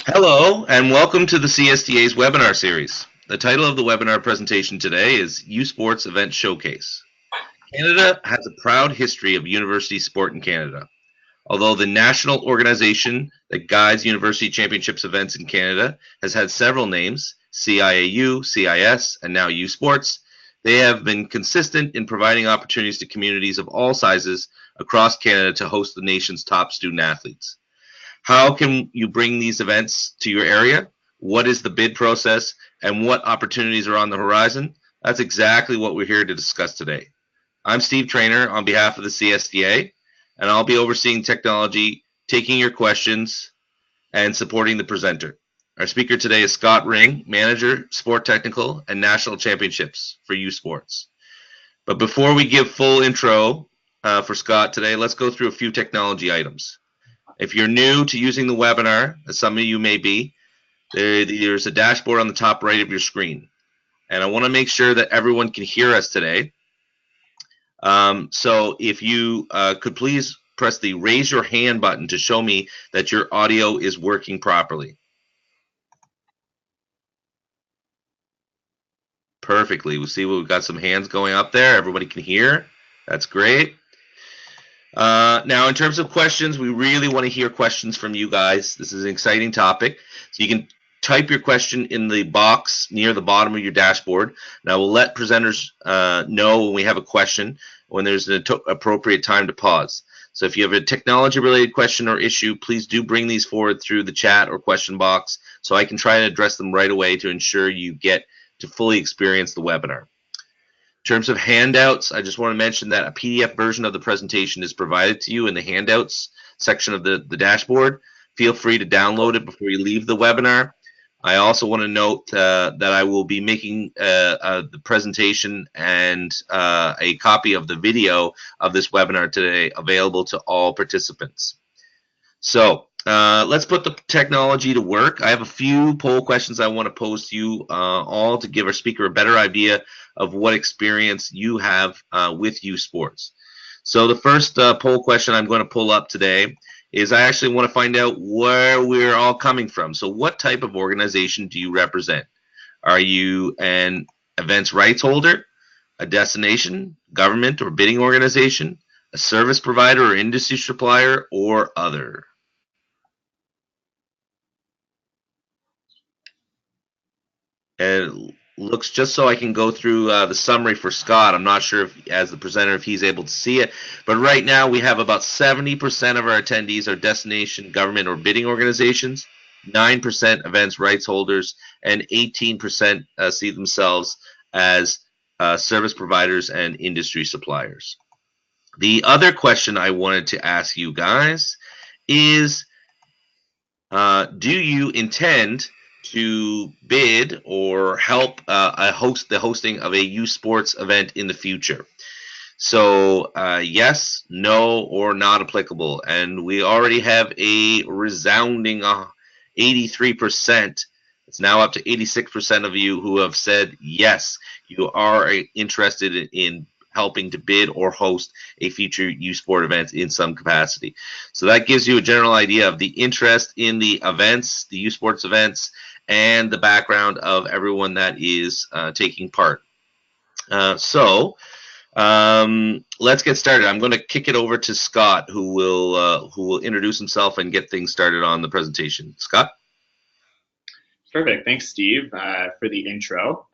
Hello, and welcome to the CSTA's webinar series. The title of the webinar presentation today is U Sports Event Showcase. Canada has a proud history of university sport in Canada. Although the national organization that guides university championships events in Canada has had several names, CIAU, CIS, and now U Sports, they have been consistent in providing opportunities to communities of all sizes across Canada to host the nation's top student athletes. How can you bring these events to your area? What is the bid process? And what opportunities are on the horizon? That's exactly what we're here to discuss today. I'm Steve Trainer on behalf of the CSDA, and I'll be overseeing technology, taking your questions, and supporting the presenter. Our speaker today is Scott Ring, Manager, Sport Technical, and National Championships for U Sports. But before we give full intro for Scott today, let's go through a few technology items. If you're new to using the webinar, as some of you may be, there's a dashboard on the top right of your screen. And I want to make sure that everyone can hear us today. So if you could please press the raise your hand button to show me that your audio is working properly. Perfectly. We see we've got some hands going up there. Everybody can hear. That's great. Now, in terms of questions, we really want to hear questions from you guys. This is an exciting topic. So you can type your question in the box near the bottom of your dashboard. Now, we'll let presenters know when we have a question, when there's an appropriate time to pause. So if you have a technology-related question or issue, please do bring these forward through the chat or question box so I can try and address them right away to ensure you get to fully experience the webinar. In terms of handouts, I just want to mention that a PDF version of the presentation is provided to you in the handouts section of the dashboard. Feel free to download it before you leave the webinar. I also want to note that I will be making the presentation and a copy of the video of this webinar today available to all participants. So let's put the technology to work. I have a few poll questions I want to pose to you all to give our speaker a better idea of what experience you have with U Sports. So the first poll question I'm going to pull up today is I actually want to find out where we're all coming from. So what type of organization do you represent? Are you an events rights holder, a destination, government or bidding organization, a service provider or industry supplier, or other? And it looks just so I can go through the summary for Scott. I'm not sure if, as the presenter, if he's able to see it, but right now we have about 70% of our attendees are destination, government, or bidding organizations, 9% events rights holders, and 18% see themselves as service providers and industry suppliers. The other question I wanted to ask you guys is, do you intend to bid or help the hosting of a U Sports event in the future? So yes, no, or not applicable. And we already have a resounding 83%. It's now up to 86% of you who have said yes, you are interested in helping to bid or host a future U Sport event in some capacity. So that gives you a general idea of the interest in the events, the U Sports events, and the background of everyone that is taking part. So let's get started. I'm going to kick it over to Scott, who will introduce himself and get things started on the presentation. Scott? Perfect. Thanks, Steve, for the intro.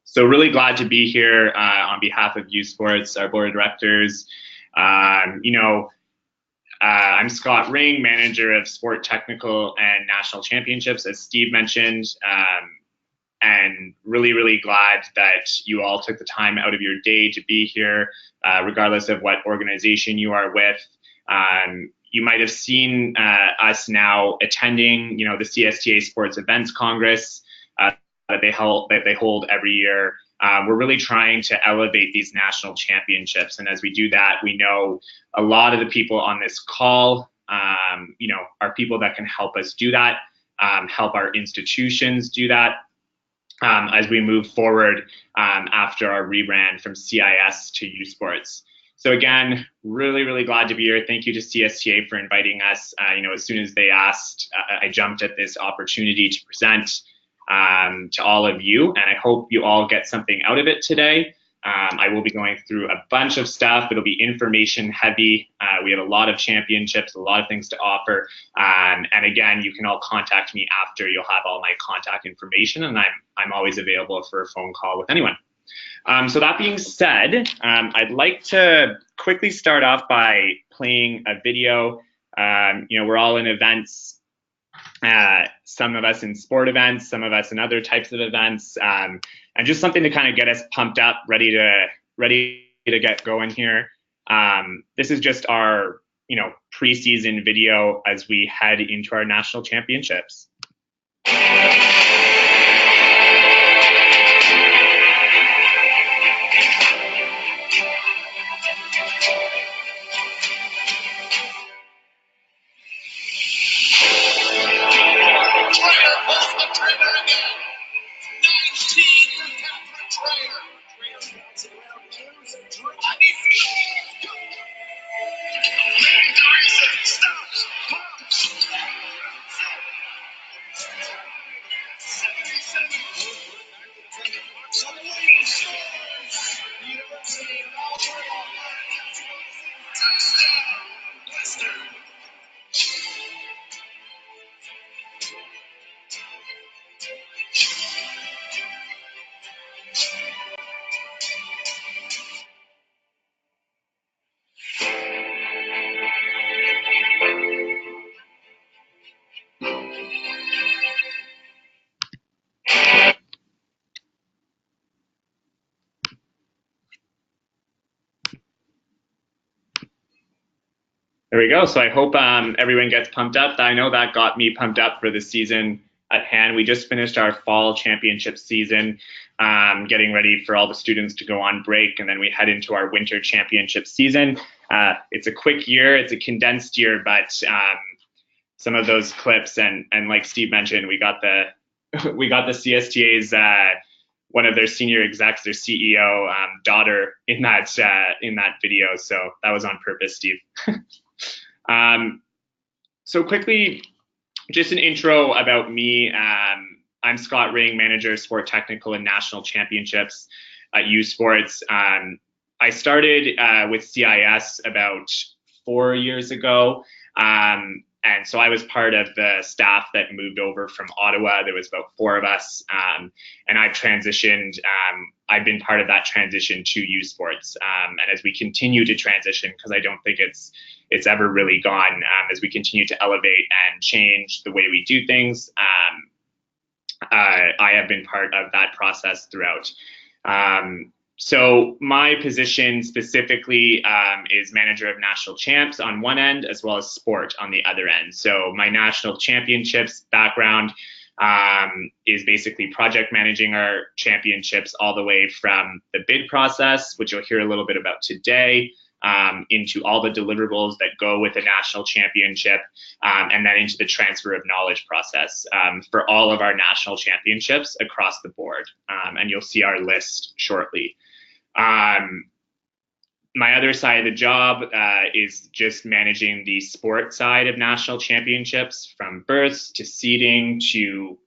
So really glad to be here on behalf of U Sports, our board of directors. I'm Scott Ring, manager of Sport Technical and National Championships, as Steve mentioned, and really glad that you all took the time out of your day to be here, regardless of what organization you are with. You might have seen us now attending, the CSTA Sports Events Congress that they hold every year. We're really trying to elevate these national championships, and as we do that, we know a lot of the people on this call, are people that can help us do that, help our institutions do that as we move forward after our rebrand from CIS to U Sports. So again, really, really glad to be here. Thank you to CSTA for inviting us. As soon as they asked, I jumped at this opportunity to present to all of you, and I hope you all get something out of it today. I will be going through a bunch of stuff. It'll be information heavy. We have a lot of championships, a lot of things to offer. And again, you can all contact me after. You'll have all my contact information, and I'm always available for a phone call with anyone. So that being said, I'd like to quickly start off by playing a video. We're all in events. Some of us in sport events, some of us in other types of events, and just something to kind of get us pumped up, ready to get going here. This is just our preseason video as we head into our national championships. There we go. So I hope everyone gets pumped up. I know that got me pumped up for the season at hand. We just finished our fall championship season, getting ready for all the students to go on break, and then we head into our winter championship season. It's a quick year. It's a condensed year, but some of those clips, and like Steve mentioned, we got the CSTA's one of their senior execs, their CEO daughter in that video. So that was on purpose, Steve. So quickly, just an intro about me. I'm Scott Ring, manager of sport technical and national championships at U Sports. I started with CIS about 4 years ago. And so I was part of the staff that moved over from Ottawa. There was about 4 of us, and I've transitioned. I've been part of that transition to U Sports. And as we continue to transition, because I don't think it's ever really gone, as we continue to elevate and change the way we do things, I have been part of that process throughout. So my position specifically is manager of national champs on one end, as well as sport on the other end. So my national championships background is basically project managing our championships all the way from the bid process, which you'll hear a little bit about today, into all the deliverables that go with a national championship, and then into the transfer of knowledge process for all of our national championships across the board. And you'll see our list shortly. My other side of the job is just managing the sport side of national championships, from births to seeding to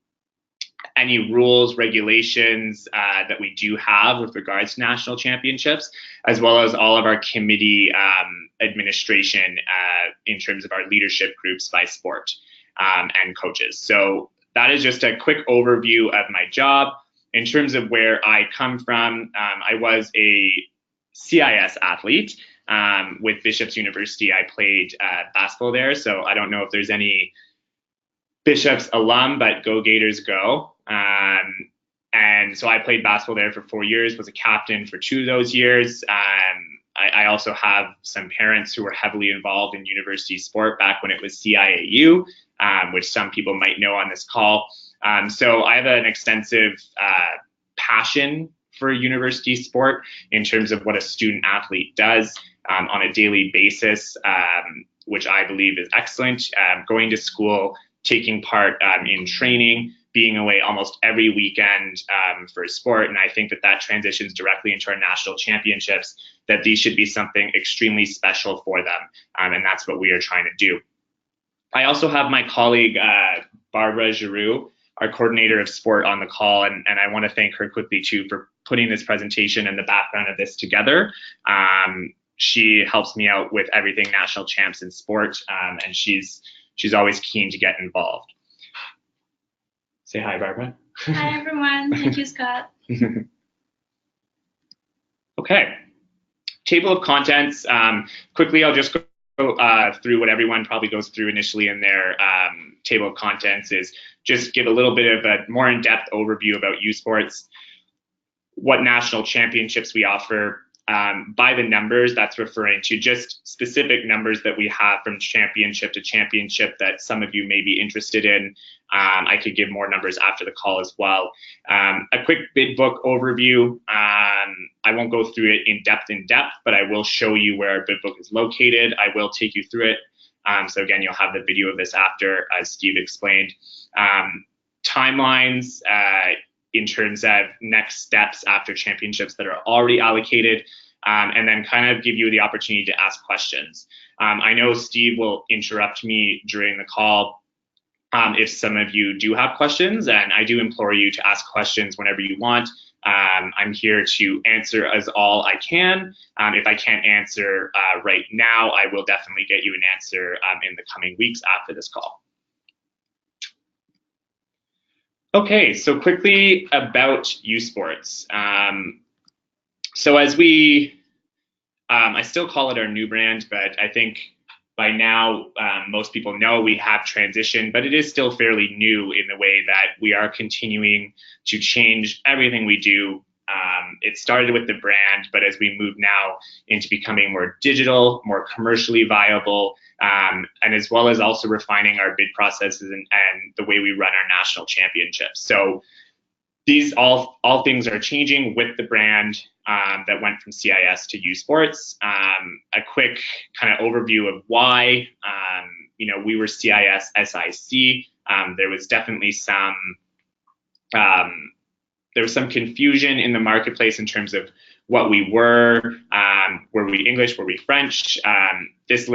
any rules, regulations that we do have with regards to national championships, as well as all of our committee administration in terms of our leadership groups by sport and coaches. So that is just a quick overview of my job. In terms of where I come from, I was a CIS athlete with Bishop's University. I played basketball there, so I don't know if there's any Bishop's alum, but go Gators go. And so I played basketball there for 4 years, was a captain for 2 of those years. I also have some parents who were heavily involved in university sport back when it was CIAU, which some people might know on this call. So I have an extensive passion for university sport in terms of what a student athlete does on a daily basis, which I believe is excellent. Going to school, taking part in training, being away almost every weekend for sport. And I think that transitions directly into our national championships, that these should be something extremely special for them. And that's what we are trying to do. I also have my colleague, Barbara Giroux, our coordinator of sport, on the call. And I want to thank her quickly too for putting this presentation and the background of this together. She helps me out with everything national champs in sport, and she's always keen to get involved. Say hi, Barbara. Hi, everyone. Thank you, Scott. Okay. Table of contents. Quickly, I'll just go through what everyone probably goes through initially in their table of contents, is just give a little bit of a more in-depth overview about U Sports, what national championships we offer. By the numbers, that's referring to just specific numbers that we have from championship to championship that some of you may be interested in. I could give more numbers after the call as well. A quick bid book overview. I won't go through it in depth, but I will show you where our bid book is located. I will take you through it. So again, you'll have the video of this after, as Steve explained. Timelines in terms of next steps after championships that are already allocated, and then kind of give you the opportunity to ask questions. I know Steve will interrupt me during the call if some of you do have questions, and I do implore you to ask questions whenever you want. I'm here to answer as all I can. If I can't answer right now, I will definitely get you an answer in the coming weeks after this call. Okay, so quickly about U Sports. So as I still call it our new brand, but I think by now most people know we have transitioned, but it is still fairly new in the way that we are continuing to change everything we do. It started with the brand, but as we move now into becoming more digital, more commercially viable, and as well as also refining our bid processes and the way we run our national championships. So these all things are changing with the brand that went from CIS to U Sports. A quick kind of overview of why. We were CIS SIC. There was definitely some confusion in the marketplace in terms of what we were. Were we English? Were we French? This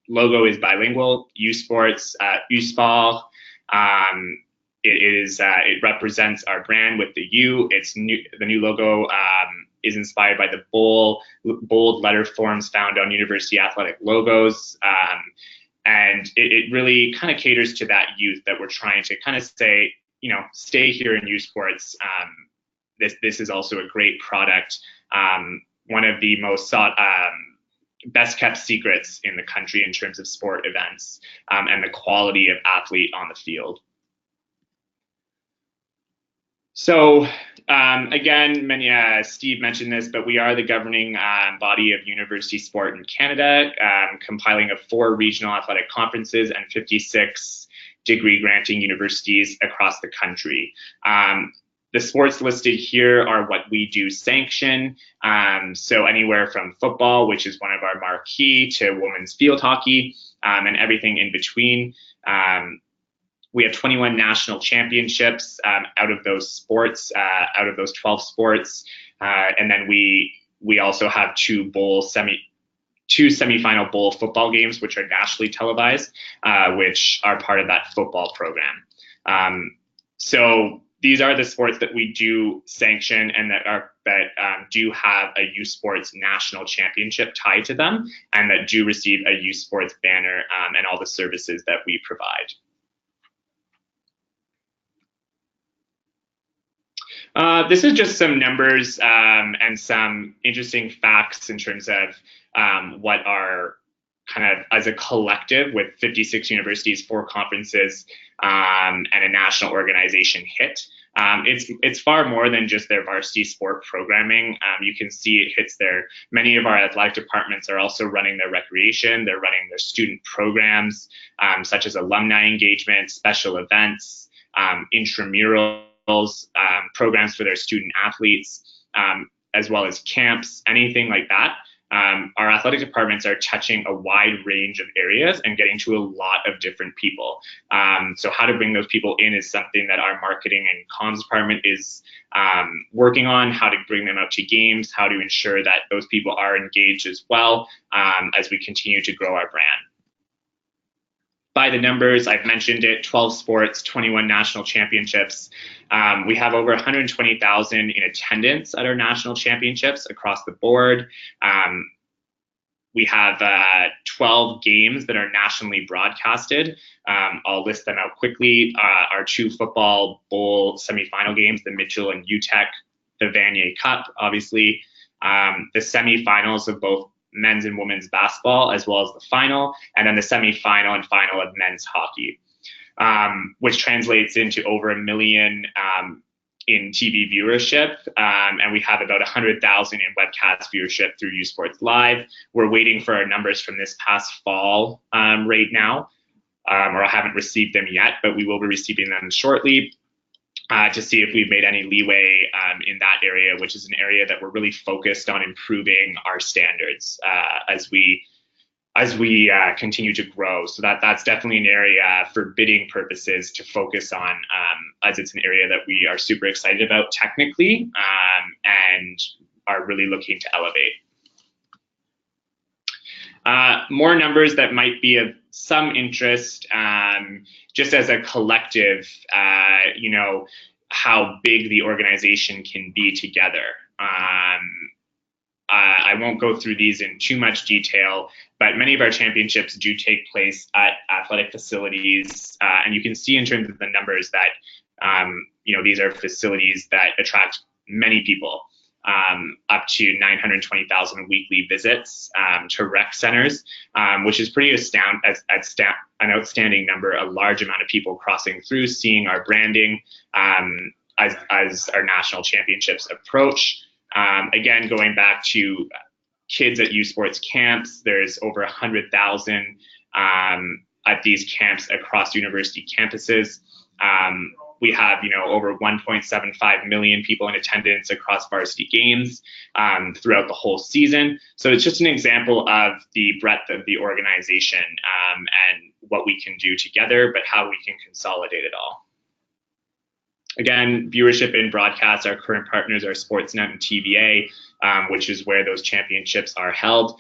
logo is bilingual. U Sports, U Sport. It represents our brand with the U. The new logo is inspired by the bold letter forms found on university athletic logos. And it really kind of caters to that youth that we're trying to kind of say, stay here in U Sports. This is also a great product. One of the most best kept secrets in the country in terms of sport events and the quality of athlete on the field. So again, Steve mentioned this, but we are the governing body of university sport in Canada, compiling of 4 regional athletic conferences and 56 degree granting universities across the country. The sports listed here are what we do sanction. So anywhere from football, which is one of our marquee, to women's field hockey, and everything in between. We have 21 national championships out of those sports, out of those 12 sports. And then we also have 2 semifinal bowl football games, which are nationally televised, which are part of that football program. So these are the sports that we do sanction and that do have a U Sports national championship tied to them, and that do receive a U Sports banner and all the services that we provide. This is just some numbers and some interesting facts in terms of what our kind of as a collective with 56 universities, 4 conferences, and a national organization hit. It's far more than just their varsity sport programming. You can see it hits many of our athletic departments are also running their recreation. They're running their student programs, such as alumni engagement, special events, intramurals, programs for their student athletes, as well as camps, anything like that. our athletic departments are touching a wide range of areas and getting to a lot of different people. So how to bring those people in is something that our marketing and comms department is working on, how to bring them out to games, how to ensure that those people are engaged as well as we continue to grow our brand. By the numbers, I've mentioned it, 12 sports, 21 national championships. We have over 120,000 in attendance at our national championships across the board. We have 12 games that are nationally broadcasted. I'll list them out quickly. Our 2 football bowl semifinal games, the Mitchell and UTEC, the Vanier Cup, obviously, the semifinals of both men's and women's basketball, as well as the final, and then the semifinal and final of men's hockey, which translates into over 1 million in TV viewership, and we have about 100,000 in webcast viewership through U Sports Live. We're waiting for our numbers from this past fall right now, or I haven't received them yet, but we will be receiving them shortly. To see if we've made any leeway in that area, which is an area that we're really focused on improving our standards as we continue to grow. So that's definitely an area for bidding purposes to focus on, as it's an area that we are super excited about technically and are really looking to elevate. More numbers that might be of some interest, just as a collective, you know, how big the organization can be together. I won't go through these in too much detail, but many of our championships do take place at athletic facilities, and you can see in terms of the numbers that, you know, these are facilities that attract many people. Up to 920,000 weekly visits to rec centers, which is pretty an outstanding number, a large amount of people crossing through, seeing our branding as our national championships approach. Again, going back to kids at U Sports camps, there's over 100,000 at these camps across university campuses. We have, you know, over 1.75 million people in attendance across varsity games throughout the whole season. So it's just an example of the breadth of the organization and what we can do together, but how we can consolidate it all. Again, viewership in broadcast, our current partners are Sportsnet and TVA, which is where those championships are held.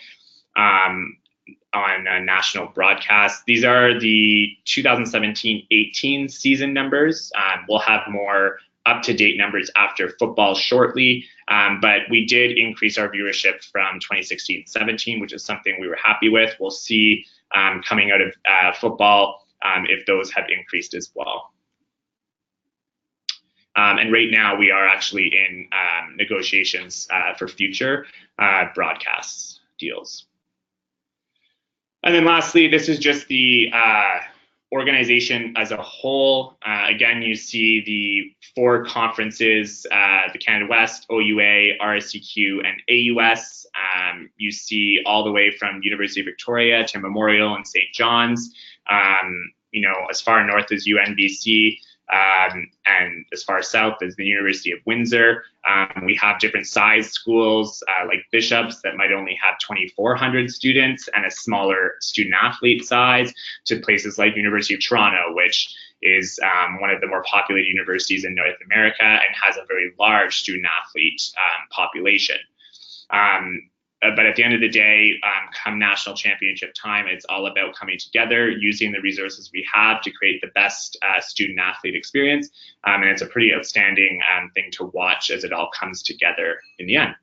On a national broadcast. These are the 2017-18 season numbers. We'll have more up-to-date numbers after football shortly, but we did increase our viewership from 2016-17, which is something we were happy with. We'll see coming out of football if those have increased as well. And right now we are actually in negotiations for future broadcast deals. And then lastly, this is just the organization as a whole. Again, you see the 4 conferences, the Canada West, OUA, RSCQ, and AUS. You see all the way from University of Victoria to Memorial and St. John's, you know, as far north as UNBC, and as far south as the University of Windsor. We have different size schools like Bishops that might only have 2,400 students and a smaller student athlete size, to places like University of Toronto, which is one of the more populated universities in North America and has a very large student athlete population. But at the end of the day, come national championship time, it's all about coming together, using the resources we have to create the best student athlete experience. And it's a pretty outstanding thing to watch as it all comes together in the end.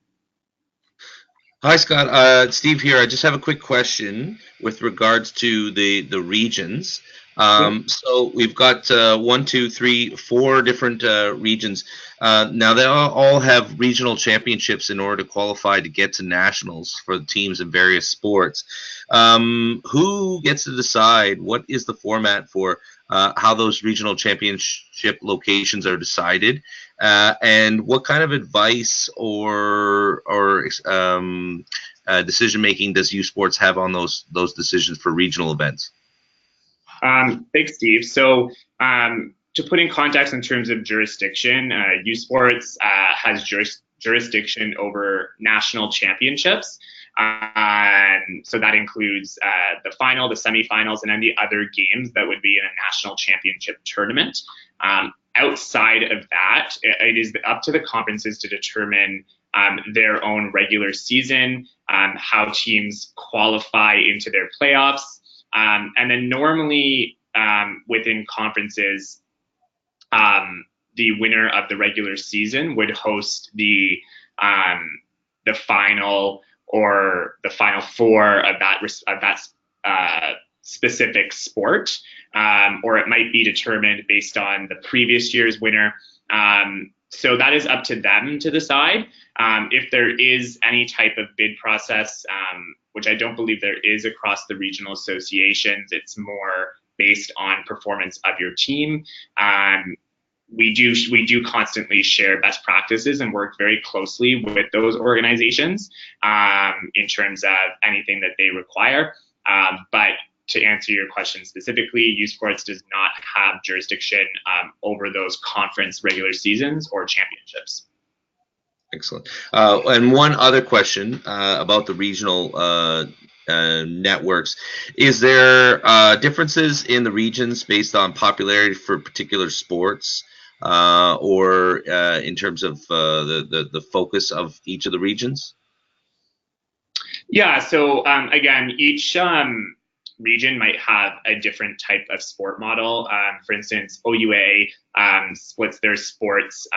Hi, Scott. Steve here. I just have a quick question with regards to the regions. So we've got 1, 2, 3, 4 different regions. Now they all have regional championships in order to qualify to get to nationals for the teams in various sports. Who gets to decide what is the format for how those regional championship locations are decided, and what kind of advice or decision making does U Sports have on those decisions for regional events? Thanks, Steve. So to put in context in terms of jurisdiction, U Sports has jurisdiction over national championships. So that includes the final, the semifinals, and then the other games that would be in a national championship tournament. Outside of that, it is up to the conferences to determine their own regular season, how teams qualify into their playoffs. And then normally within conferences, the winner of the regular season would host the final or the final four of that specific sport, or it might be determined based on the previous year's winner. So that is up to them to decide. If there is any type of bid process, which I don't believe there is across the regional associations, it's more based on performance of your team. We do constantly share best practices and work very closely with those organizations in terms of anything that they require. But to answer your question specifically, U Sports does not have jurisdiction over those conference regular seasons or championships. Excellent. And one other question about the regional networks. Is there differences in the regions based on popularity for particular sports or in terms of the focus of each of the regions? Yeah, so again, each region might have a different type of sport model. For instance, OUA splits their sports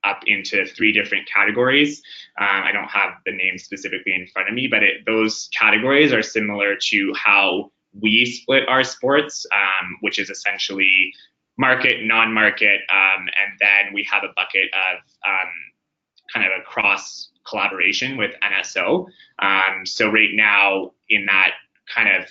up into 3 different categories. I don't have the name specifically in front of me, but those categories are similar to how we split our sports, which is essentially market, non-market, and then we have a bucket of kind of a cross collaboration with NSO. So right now in that kind of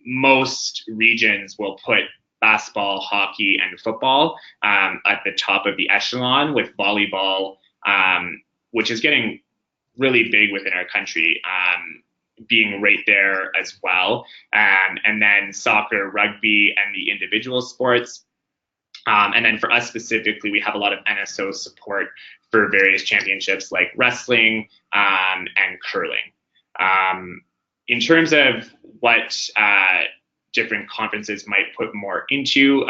most regions will put basketball, hockey, and football at the top of the echelon, with volleyball, which is getting really big within our country, being right there as well. And then soccer, rugby, and the individual sports. And then for us specifically, we have a lot of NSO support for various championships like wrestling and curling. In terms of what different conferences might put more into,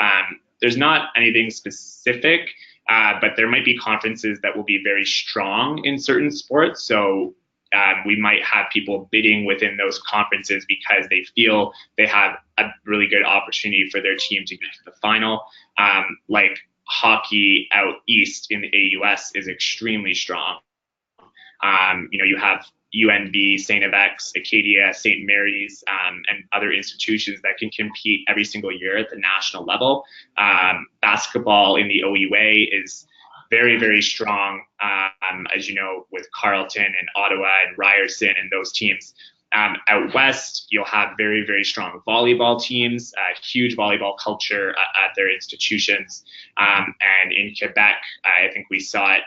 there's not anything specific, but there might be conferences that will be very strong in certain sports. So we might have people bidding within those conferences because they feel they have a really good opportunity for their team to get to the final. Like hockey out east in the AUS is extremely strong. You have UNB, St. FX, Acadia, St. Mary's, and other institutions that can compete every single year at the national level. Basketball in the OUA is very, very strong, as you know, with Carleton and Ottawa and Ryerson and those teams. Out west, you'll have very, very strong volleyball teams, huge volleyball culture at their institutions. And in Quebec, I think we saw it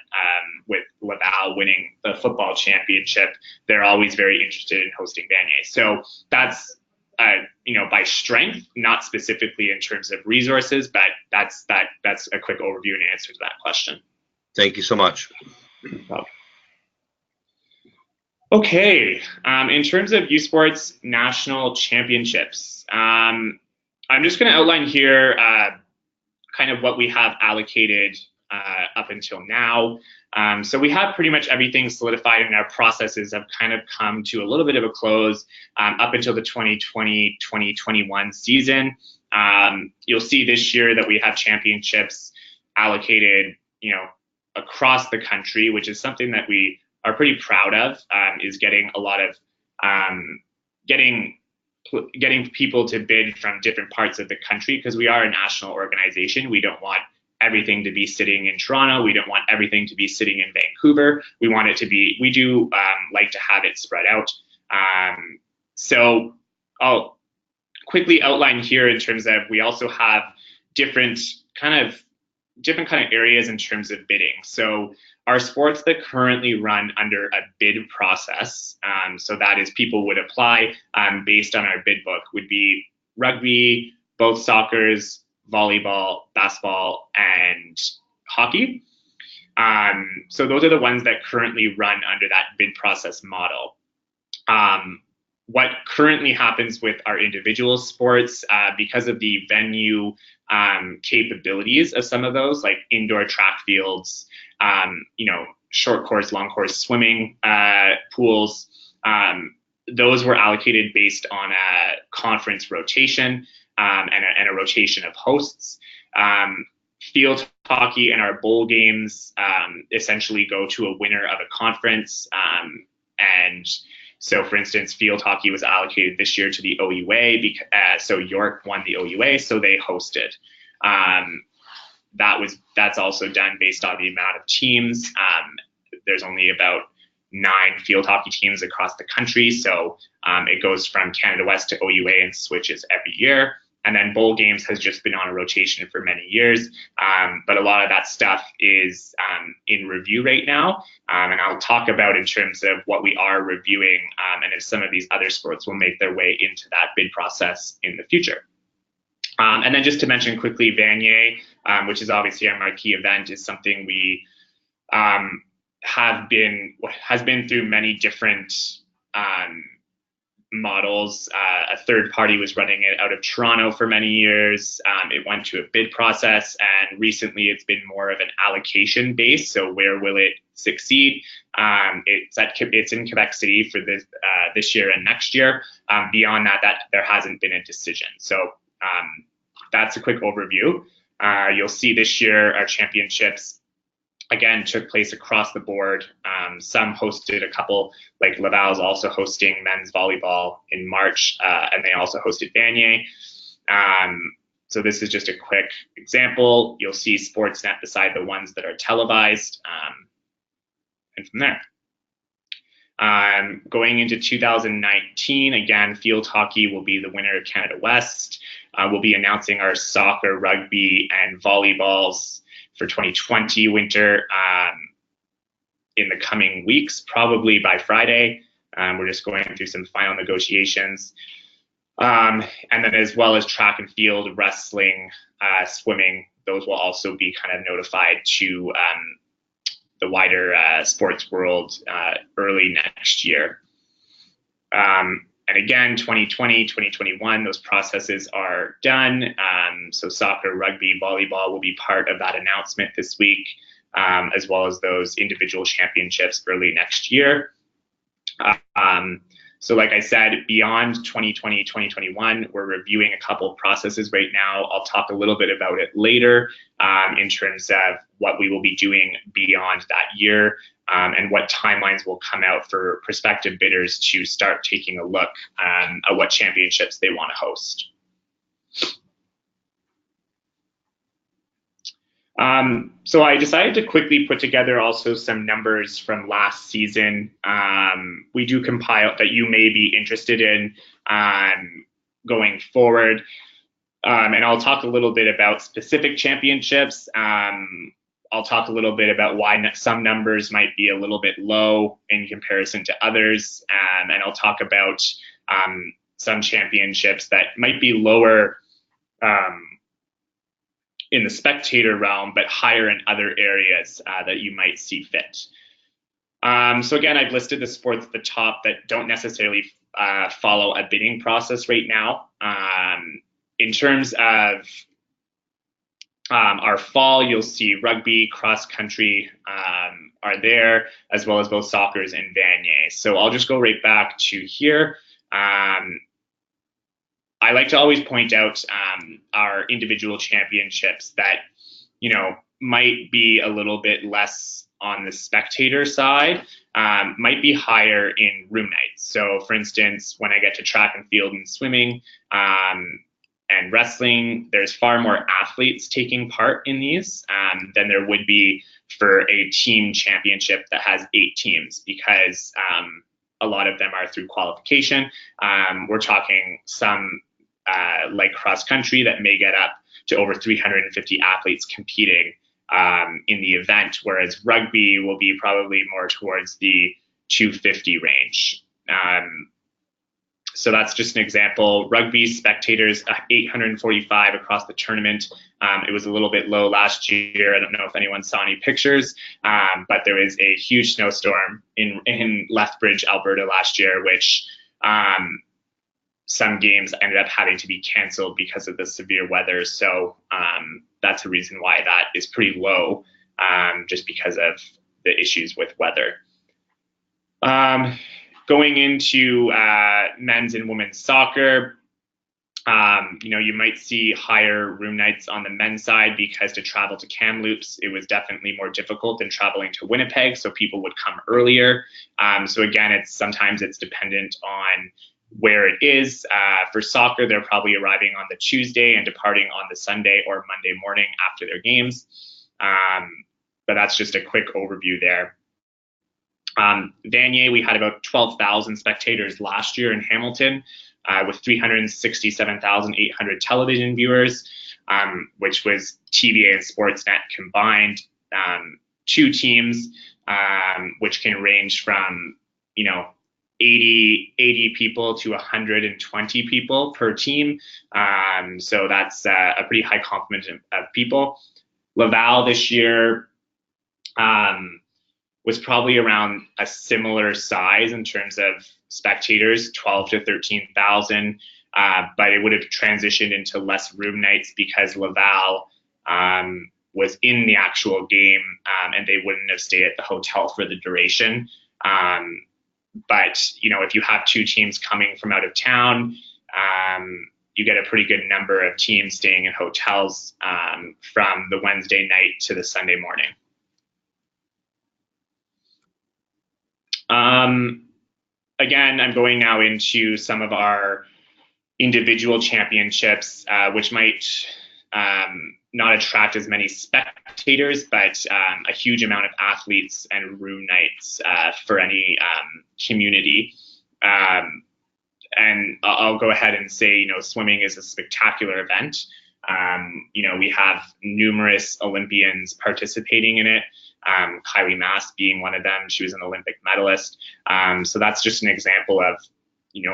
with Laval winning the football championship. They're always very interested in hosting Vanier. So that's, by strength, not specifically in terms of resources, but that's a quick overview and answer to that question. Thank you so much. Okay, in terms of U Sports national championships, I'm just going to outline here kind of what we have allocated up until now. So we have pretty much everything solidified, and our processes have kind of come to a little bit of a close up until the 2020-2021 season. You'll see this year that we have championships allocated, across the country, which is something that we are pretty proud of, is getting a lot of getting people to bid from different parts of the country, because we are a national organization. We don't want everything to be sitting in Toronto. We don't want everything to be sitting in Vancouver. We want it to be, we do like to have it spread out. So I'll quickly outline here in terms of, we also have different kind of areas in terms of bidding. So our sports that currently run under a bid process, so that is people would apply based on our bid book, would be rugby, both soccers, volleyball, basketball, and hockey. So those are the ones that currently run under that bid process model. What currently happens with our individual sports, because of the venue capabilities of some of those, like indoor track fields, short course, long course swimming pools, those were allocated based on a conference rotation and a rotation of hosts. Field hockey and our bowl games essentially go to a winner of a conference. And so, for instance, field hockey was allocated this year to the OUA, so York won the OUA, so they hosted. That's also done based on the amount of teams. There's only about 9 field hockey teams across the country, so it goes from Canada West to OUA and switches every year. And then bowl games has just been on a rotation for many years. But a lot of that stuff is in review right now. And I'll talk about in terms of what we are reviewing and if some of these other sports will make their way into that bid process in the future. And then just to mention quickly, Vanier, which is obviously our marquee event, is something we has been through many different models. A third party was running it out of Toronto for many years. It went to a bid process, and recently it's been more of an allocation base. So where will it succeed? It's in Quebec City for this year and next year. Beyond that, there hasn't been a decision. So that's a quick overview. You'll see this year our championships again took place across the board. Some hosted a couple, like Laval's also hosting men's volleyball in March, and they also hosted Vanier. So this is just a quick example. You'll see Sportsnet beside the ones that are televised, and from there. Going into 2019, again, field hockey will be the winner of Canada West. We'll be announcing our soccer, rugby, and volleyballs for 2020 winter in the coming weeks, probably by Friday. We're just going through some final negotiations. And then as well as track and field, wrestling, swimming, those will also be kind of notified to the wider sports world early next year. And again, 2020, 2021, those processes are done. So soccer, rugby, volleyball will be part of that announcement this week, as well as those individual championships early next year. So like I said, beyond 2020, 2021, we're reviewing a couple of processes right now. I'll talk a little bit about it later in terms of what we will be doing beyond that year. And what timelines will come out for prospective bidders to start taking a look at what championships they want to host. So I decided to quickly put together also some numbers from last season. We do compile that you may be interested in going forward. And I'll talk a little bit about specific championships. I'll talk a little bit about why some numbers might be a little bit low in comparison to others. And I'll talk about some championships that might be lower in the spectator realm, but higher in other areas that you might see fit. So again, I've listed the sports at the top that don't necessarily follow a bidding process right now. In terms of our fall, you'll see rugby, cross country are there, as well as both soccer's and Vanier. So I'll just go right back to here. I like to always point out our individual championships that, might be a little bit less on the spectator side, might be higher in room nights. So for instance, when I get to track and field and swimming, and wrestling, there's far more athletes taking part in these than there would be for a team championship that has 8 teams, because a lot of them are through qualification. We're talking some like cross country that may get up to over 350 athletes competing in the event, whereas rugby will be probably more towards the 250 range. So that's just an example. Rugby spectators, 845 across the tournament. It was a little bit low last year. I don't know if anyone saw any pictures, but there was a huge snowstorm in Lethbridge, Alberta last year, which some games ended up having to be canceled because of the severe weather. So that's a reason why that is pretty low, just because of the issues with weather. Going into men's and women's soccer, you might see higher room nights on the men's side because to travel to Kamloops, it was definitely more difficult than traveling to Winnipeg, so people would come earlier. So again, sometimes it's dependent on where it is. For soccer, they're probably arriving on the Tuesday and departing on the Sunday or Monday morning after their games. But that's just a quick overview there. Vanier, we had about 12,000 spectators last year in Hamilton, with 367,800 television viewers, which was TVA and Sportsnet combined. 2 teams, which can range from 80 people to 120 people per team. So that's a pretty high complement of people. Laval this year was probably around a similar size in terms of spectators, 12 to 13,000, but it would have transitioned into less room nights because Laval was in the actual game, and they wouldn't have stayed at the hotel for the duration. But if you have 2 teams coming from out of town, you get a pretty good number of teams staying in hotels from the Wednesday night to the Sunday morning. Again, I'm going now into some of our individual championships, which might not attract as many spectators, but a huge amount of athletes and room nights for any community. And I'll go ahead and say, swimming is a spectacular event. We have numerous Olympians participating in it. Kylie Mass being one of them. She was an Olympic medalist. So that's just an example of,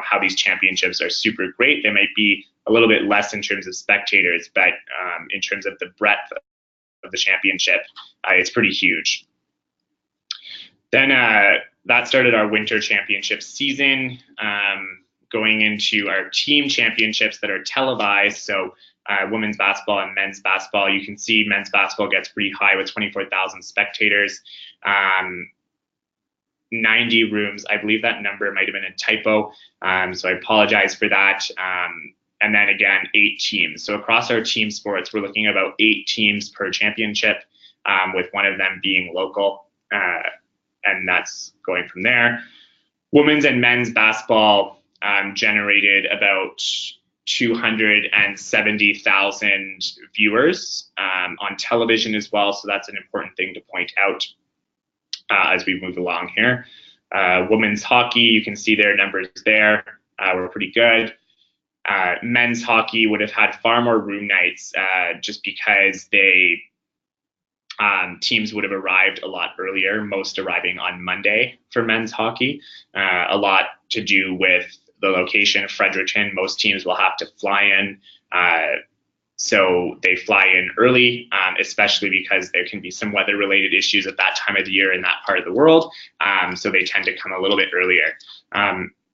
how these championships are super great. They might be a little bit less in terms of spectators, but in terms of the breadth of the championship, it's pretty huge. Then that started our winter championship season, going into our team championships that are televised. So women's basketball and men's basketball. You can see men's basketball gets pretty high with 24,000 spectators, 90 rooms. I believe that number might have been a typo, so I apologize for that. And then again, 8 teams. So across our team sports, we're looking at about 8 teams per championship, with one of them being local, and that's going from there. Women's and men's basketball generated about 270,000 viewers on television as well. So that's an important thing to point out as we move along here. Women's hockey, you can see their numbers there. We're pretty good. Men's hockey would have had far more room nights just because teams would have arrived a lot earlier, most arriving on Monday for men's hockey. A lot to do with the location of Fredericton. Most teams will have to fly in. So they fly in early, especially because there can be some weather-related issues at that time of the year in that part of the world. So they tend to come a little bit earlier.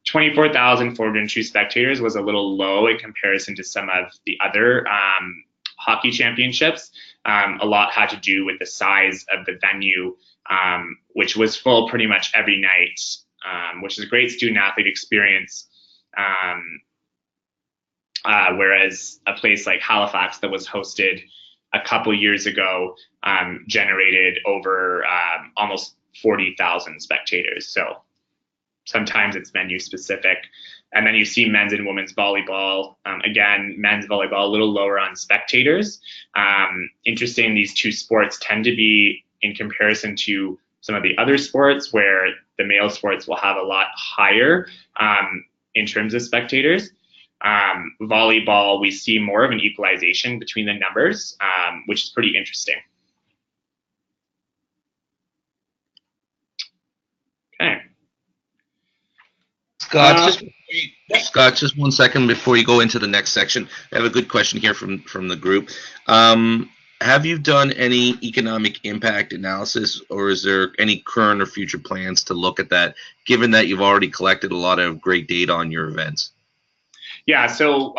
24,402 spectators was a little low in comparison to some of the other hockey championships. A lot had to do with the size of the venue, which was full pretty much every night, which is a great student-athlete experience. Whereas a place like Halifax that was hosted a couple years ago generated over almost 40,000 spectators. So sometimes it's venue specific. And then you see men's and women's volleyball. Again, men's volleyball a little lower on spectators. Interesting, these 2 sports tend to be, in comparison to some of the other sports, where the male sports will have a lot higher in terms of spectators. Volleyball, we see more of an equalization between the numbers, which is pretty interesting. Okay. Scott, just Scott, just 1 second before you go into the next section. I have a good question here from the group. Have you done any economic impact analysis, or is there any current or future plans to look at that, given that you've already collected a lot of great data on your events? Yeah, so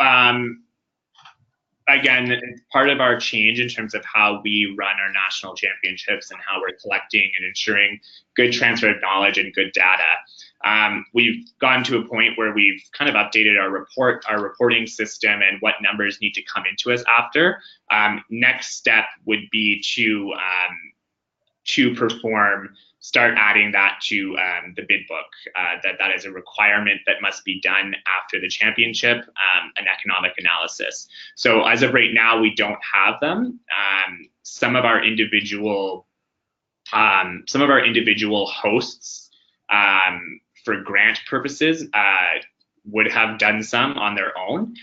again, it's part of our change in terms of how we run our national championships and how we're collecting and ensuring good transfer of knowledge and good data. We've gotten to a point where we've kind of updated our reporting system and what numbers need to come into us after. Next step would be to start adding that to the bid book. That is a requirement that must be done after the championship, an economic analysis. So as of right now, we don't have them. Some of our individual hosts, for grant purposes, would have done some on their own,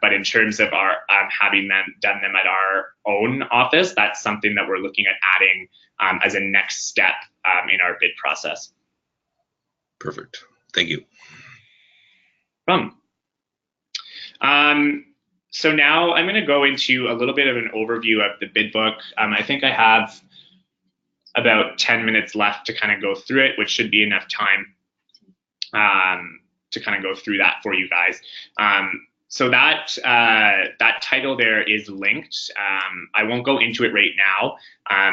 but in terms of our having done them at our own office, that's something that we're looking at adding as a next step in our bid process. Perfect. Thank you. So now I'm going to go into a little bit of an overview of the bid book. I think I have about 10 minutes left to kind of go through it, which should be enough time to kind of go through that for you guys. So that title there is linked. I won't go into it right now.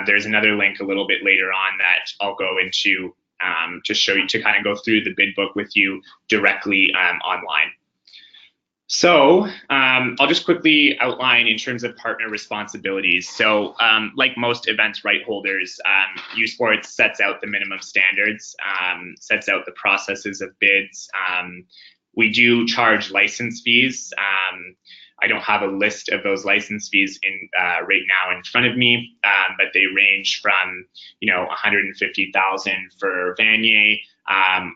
There's another link a little bit later on that I'll go into to show you, to kind of go through the bid book with you directly online. So I'll just quickly outline in terms of partner responsibilities. So like most events right holders, U Sports sets out the minimum standards, sets out the processes of bids. We do charge license fees. I don't have a list of those license fees right now in front of me, but they range from $150,000 for Vanier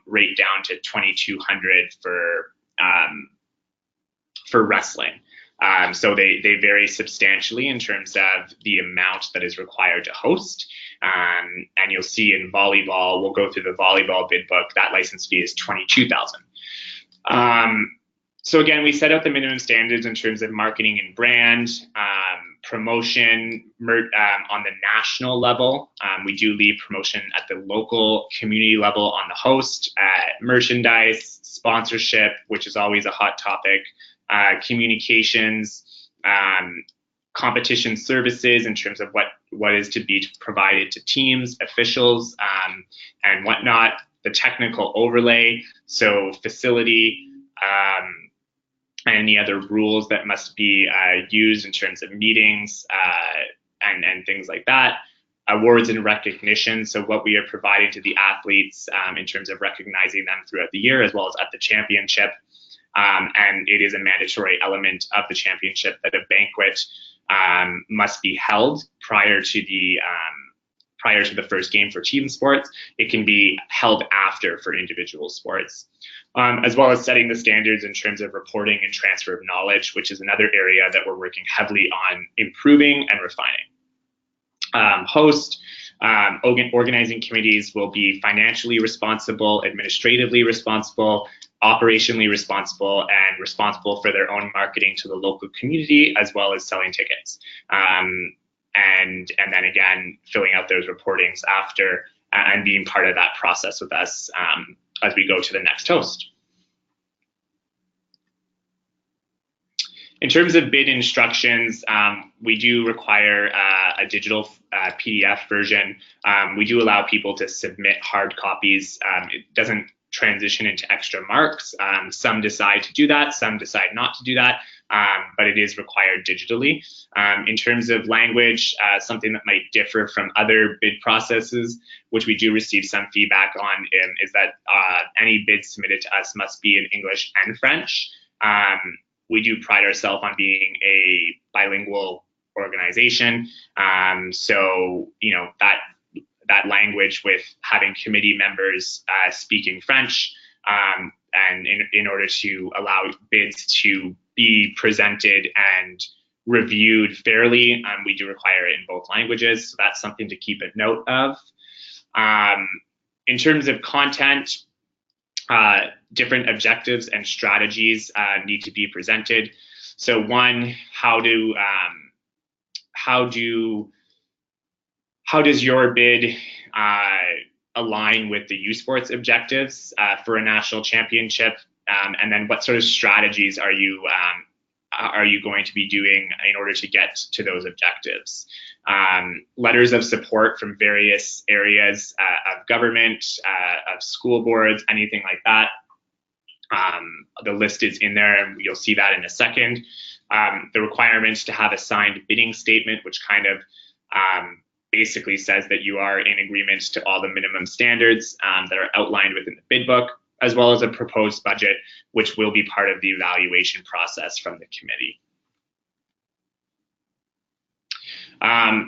right down to $2,200 for wrestling. So they vary substantially in terms of the amount that is required to host. And you'll see in volleyball, we'll go through the volleyball bid book, that license fee is $22,000. So again, we set out the minimum standards in terms of marketing and brand, promotion on the national level. We do lead promotion at the local community level on the host, merchandise, sponsorship, which is always a hot topic, communications, competition services in terms of what is to be provided to teams, officials, and whatnot, the technical overlay, so facility, and any other rules that must be used in terms of meetings and things like that. Awards and recognition, so what we are providing to the athletes in terms of recognizing them throughout the year as well as at the championship. And it is a mandatory element of the championship that a banquet must be held prior to the first game for team sports. It can be held after for individual sports, as well as setting the standards in terms of reporting and transfer of knowledge, which is another area that we're working heavily on improving and refining. Organizing committees will be financially responsible, administratively responsible, operationally responsible, and responsible for their own marketing to the local community, as well as selling tickets. And then again, filling out those reportings after and being part of that process with us as we go to the next host. In terms of bid instructions, we do require a digital PDF version. We do allow people to submit hard copies. It doesn't transition into extra marks. Some decide to do that, some decide not to do that, but it is required digitally. In terms of language, something that might differ from other bid processes, which we do receive some feedback on, is that any bid submitted to us must be in English and French. We do pride ourselves on being a bilingual organization. So, that language with having committee members speaking French, and in order to allow bids to be presented and reviewed fairly, we do require it in both languages. So that's something to keep a note of. In terms of content, different objectives and strategies need to be presented. So one, how does your bid align with the U Sports objectives for a national championship? And then what sort of strategies are you going to be doing in order to get to those objectives? Letters of support from various areas of government, of school boards, anything like that. The list is in there, and you'll see that in a second. The requirements to have a signed bidding statement, which kind of basically says that you are in agreement to all the minimum standards that are outlined within the bid book, as well as a proposed budget, which will be part of the evaluation process from the committee.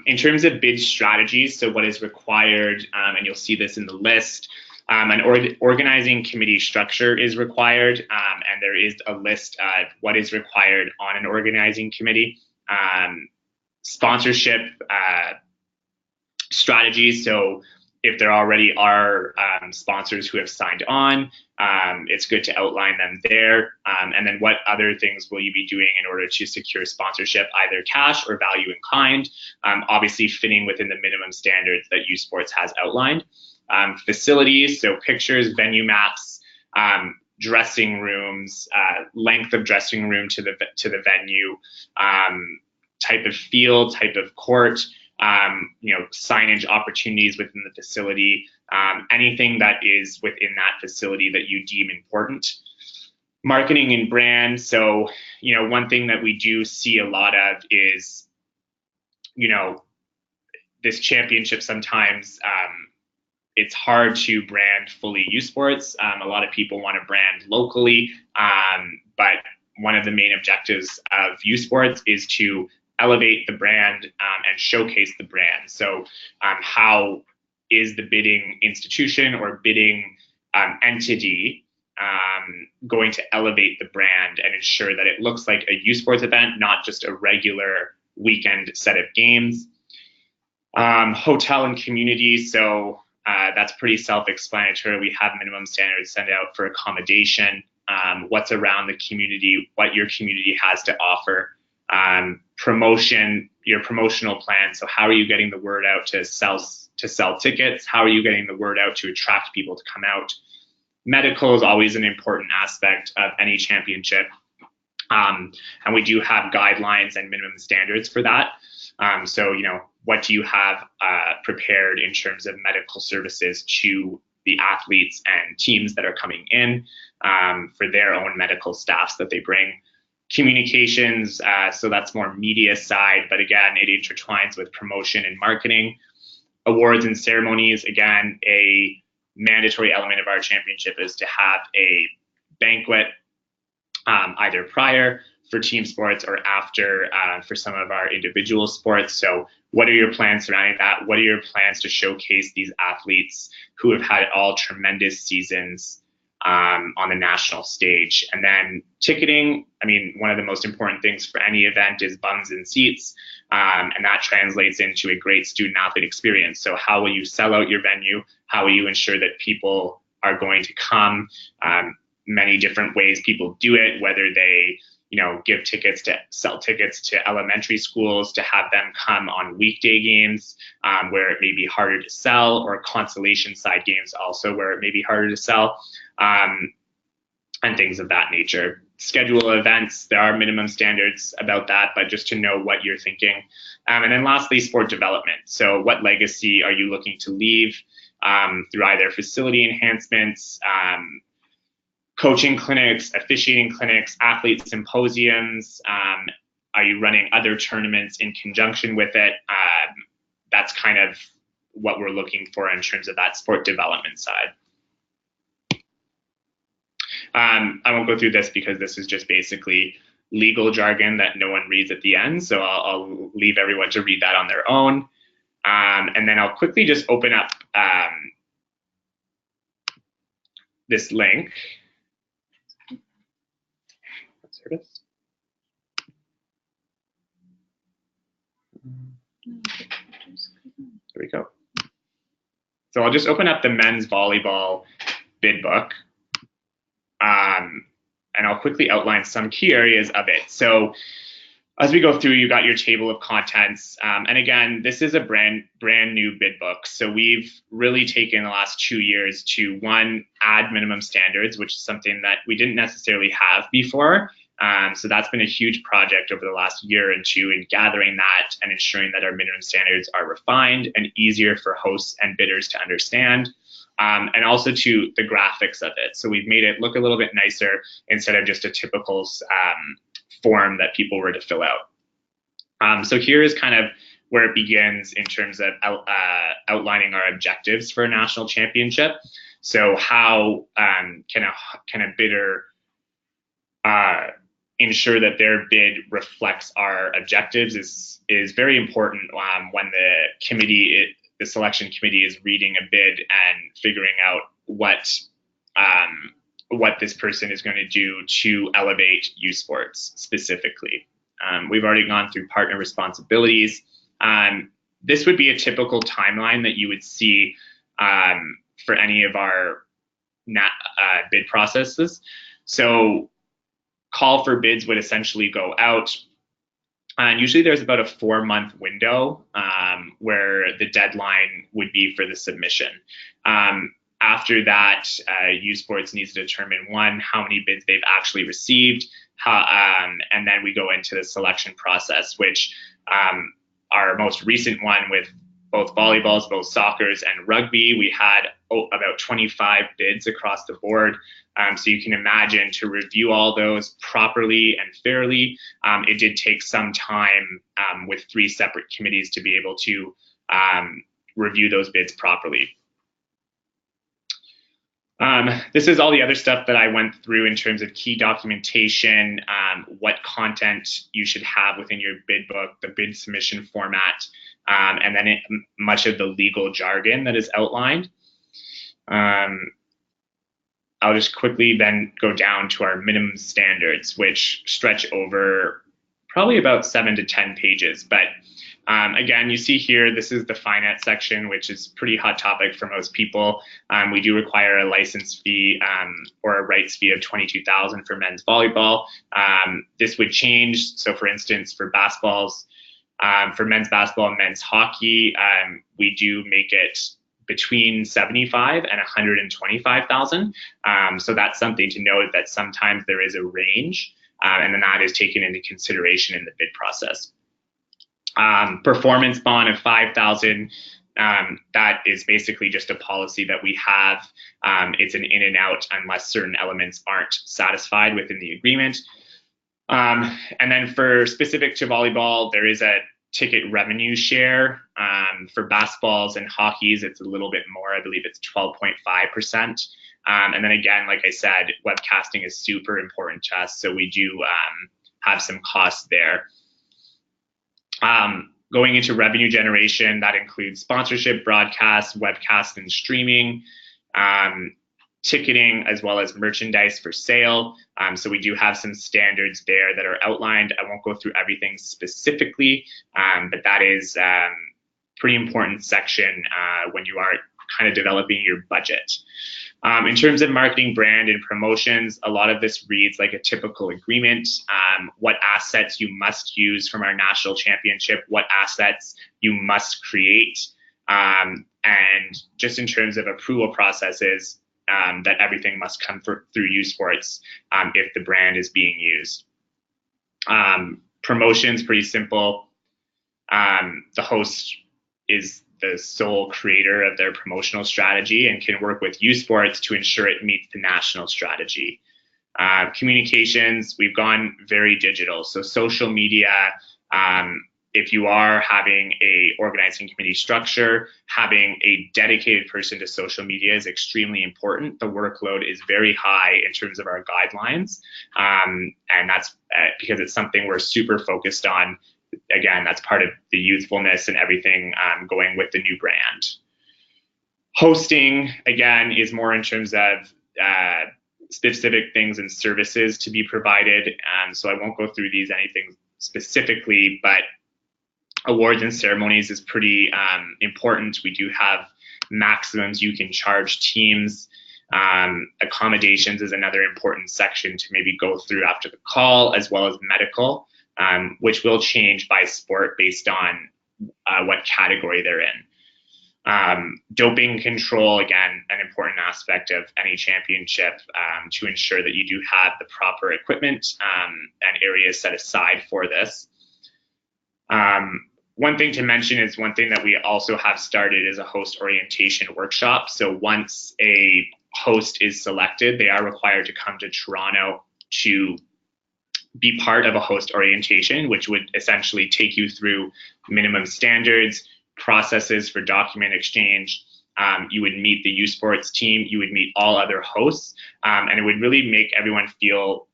In terms of bid strategies, so what is required, and you'll see this in the list, an organizing committee structure is required, and there is a list of what is required on an organizing committee. Sponsorship strategies, so if there already are sponsors who have signed on, it's good to outline them there. And then what other things will you be doing in order to secure sponsorship, either cash or value in kind, obviously fitting within the minimum standards that U Sports has outlined. Facilities, so pictures, venue maps, dressing rooms, length of dressing room to the venue, type of field, type of court, signage opportunities within the facility, anything that is within that facility that you deem important. Marketing and brand. So, one thing that we do see a lot of is, this championship sometimes, it's hard to brand fully U Sports. A lot of people want to brand locally, but one of the main objectives of U Sports is to elevate the brand and showcase the brand. So how is the bidding institution or bidding entity going to elevate the brand and ensure that it looks like a U Sports event, not just a regular weekend set of games? Hotel and community. So that's pretty self-explanatory. We have minimum standards sent out for accommodation, what's around the community, what your community has to offer. Promotion, your promotional plan. So how are you getting the word out to sell tickets? How are you getting the word out to attract people to come out? Medical is always an important aspect of any championship. And we do have guidelines and minimum standards for that. So, what do you have prepared in terms of medical services to the athletes and teams that are coming in for their own medical staffs that they bring? Communications, so that's more media side, but again, it intertwines with promotion and marketing. Awards and ceremonies, again, a mandatory element of our championship is to have a banquet either prior for team sports or after for some of our individual sports. So what are your plans surrounding that? What are your plans to showcase these athletes who have had all tremendous seasons on the national stage? And then ticketing, one of the most important things for any event is bums and seats, and that translates into a great student athlete experience. So how will you sell out your venue? How will you ensure that people are going to come? Many different ways people do it, whether they sell tickets to elementary schools to have them come on weekday games where it may be harder to sell, or consolation side games also where it may be harder to sell, and things of that nature. Schedule events, there are minimum standards about that, but just to know what you're thinking. And then lastly, sport development. So what legacy are you looking to leave through either facility enhancements, coaching clinics, officiating clinics, athlete symposiums? Are you running other tournaments in conjunction with it? That's kind of what we're looking for in terms of that sport development side. I won't go through this because this is just basically legal jargon that no one reads at the end. So I'll leave everyone to read that on their own. And then I'll quickly just open up this link. Service. There we go. So I'll just open up the men's volleyball bid book. And I'll quickly outline some key areas of it. So as we go through, you got your table of contents. And again, this is a brand new bid book. So we've really taken the last 2 years to, one, add minimum standards, which is something that we didn't necessarily have before. So that's been a huge project over the last year and two in gathering that and ensuring that our minimum standards are refined and easier for hosts and bidders to understand. And also to the graphics of it. So we've made it look a little bit nicer instead of just a typical form that people were to fill out. So here is kind of where it begins in terms of outlining our objectives for a national championship. So how can a bidder ensure that their bid reflects our objectives is very important when the selection committee is reading a bid and figuring out what this person is going to do to elevate youth sports specifically. We've already gone through partner responsibilities. This would be a typical timeline that you would see for any of our bid processes. So call for bids would essentially go out. And usually there's about a 4-month window where the deadline would be for the submission. After that, U Sports needs to determine, one, how many bids they've actually received, and then we go into the selection process, which our most recent one with both volleyballs, both soccers, and rugby, we had about 25 bids across the board. So you can imagine, to review all those properly and fairly, it did take some time with 3 separate committees to be able to review those bids properly. This is all the other stuff that I went through in terms of key documentation, what content you should have within your bid book, the bid submission format, and then much of the legal jargon that is outlined. I'll just quickly then go down to our minimum standards, which stretch over probably about 7 to 10 pages. But again, you see here, this is the finance section, which is a pretty hot topic for most people. We do require a license fee or a rights fee of $22,000 for men's volleyball. This would change. So for instance, for basketballs, for men's basketball and men's hockey, we do make it between $75,000 and $125,000. So that's something to note, that sometimes there is a range, and then that is taken into consideration in the bid process. Performance bond of $5,000. That is basically just a policy that we have. It's an in and out unless certain elements aren't satisfied within the agreement. And then for specific to volleyball, there is a ticket revenue share. For basketballs and hockeys, it's a little bit more. I believe it's 12.5%. And then again, like I said, webcasting is super important to us, so we do have some costs there. Going into revenue generation, that includes sponsorship, broadcast, webcast, and streaming, ticketing, as well as merchandise for sale. So we do have some standards there that are outlined. I won't go through everything specifically, but that is a pretty important section when you are kind of developing your budget. In terms of marketing, brand, and promotions, a lot of this reads like a typical agreement. What assets you must use from our national championship, what assets you must create, and just in terms of approval processes, that everything must come through U Sports if the brand is being used. Promotions, pretty simple. The host is the sole creator of their promotional strategy and can work with U Sports to ensure it meets the national strategy. Communications, we've gone very digital. So social media, if you are having a organizing committee structure, having a dedicated person to social media is extremely important. The workload is very high in terms of our guidelines. And that's because it's something we're super focused on. Again, that's part of the youthfulness and everything going with the new brand. Hosting, again, is more in terms of specific things and services to be provided. So I won't go through anything specifically, but awards and ceremonies is pretty important. We do have maximums you can charge teams. Accommodations is another important section to maybe go through after the call, as well as medical, which will change by sport based on what category they're in. Doping control, again, an important aspect of any championship, to ensure that you do have the proper equipment and areas set aside for this. One thing to mention is one thing that we also have started is a host orientation workshop. So once a host is selected, they are required to come to Toronto to be part of a host orientation, which would essentially take you through minimum standards, processes for document exchange. You would meet the U Sports team, you would meet all other hosts, and it would really make everyone feel,